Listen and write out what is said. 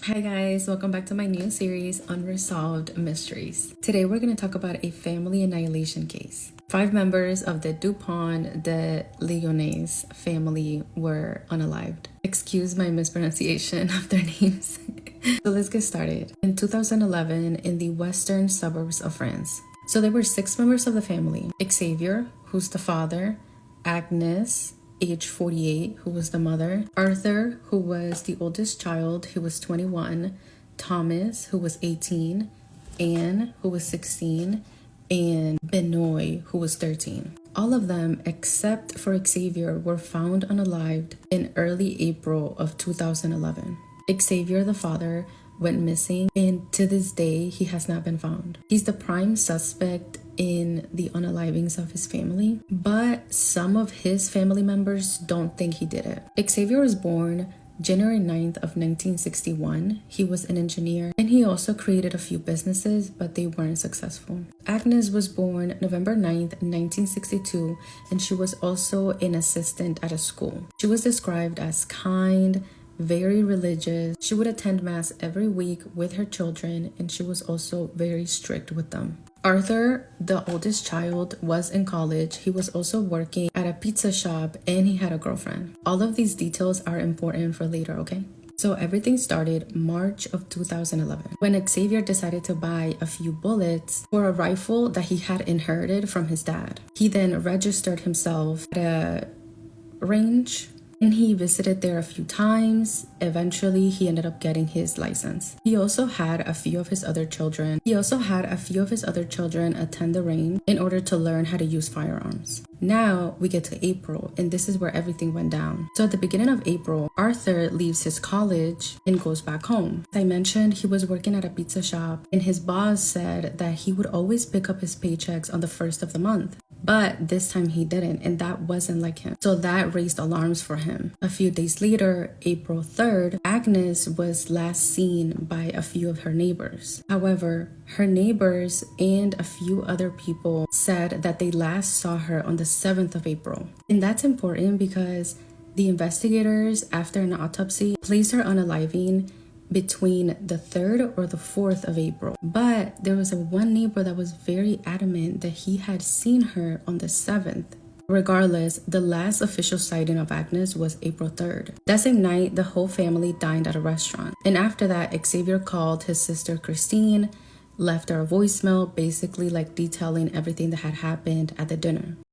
Hi guys, welcome back to my new series, Unresolved Mysteries. Today we're going to talk about a family annihilation case. 5 members of the DuPont, the Ligonnès family were unalived. Excuse my mispronunciation of their names. So let's get started. In 2011, in the western suburbs of France. So there were 6 members of the family. Xavier, who's the father, Agnes, age 48, who was the mother, Arthur, who was the oldest child, who was 21, Thomas, who was 18, Anne, who was 16, and Benoit, who was 13. All of them, except for Xavier, were found unalived in early April of 2011. Xavier, the father, went missing, and to this day, he has not been found. He's the prime suspect in the unalivings of his family, but some of his family members don't think he did it. Xavier was born January 9th of 1961. He was an engineer, and he also created a few businesses, but they weren't successful. Agnes was born November 9th, 1962, and she was also an assistant at a school. She was described as kind, very religious. She would attend mass every week with her children, and she was also very strict with them. Arthur, the oldest child, was in college. He was also working at a pizza shop, and he had a girlfriend. All of these details are important for later, okay? So everything started March of 2011 when Xavier decided to buy a few bullets for a rifle that he had inherited from his dad. He then registered himself at a range, and he visited there a few times. Eventually, he ended up getting his license. He also had a few of his other children attend the range in order to learn how to use firearms. Now we get to April, and this is where everything went down. So at the beginning of April, Arthur leaves his college and goes back home. As I mentioned, he was working at a pizza shop, and his boss said that he would always pick up his paychecks on the first of the month. But this time he didn't, and that wasn't like him. So that raised alarms for him. A few days later, April 3rd, Agnes was last seen by a few of her neighbors. However, her neighbors and a few other people said that they last saw her on the 7th of April. And that's important because the investigators, after an autopsy, placed her unaliving between the 3rd or the 4th of April. But there was one neighbor that was very adamant that he had seen her on the 7th. Regardless, the last official sighting of Agnes was April 3rd. That same night, the whole family dined at a restaurant. And after that, Xavier called his sister Christine, left her a voicemail, basically like detailing everything that had happened at the dinner.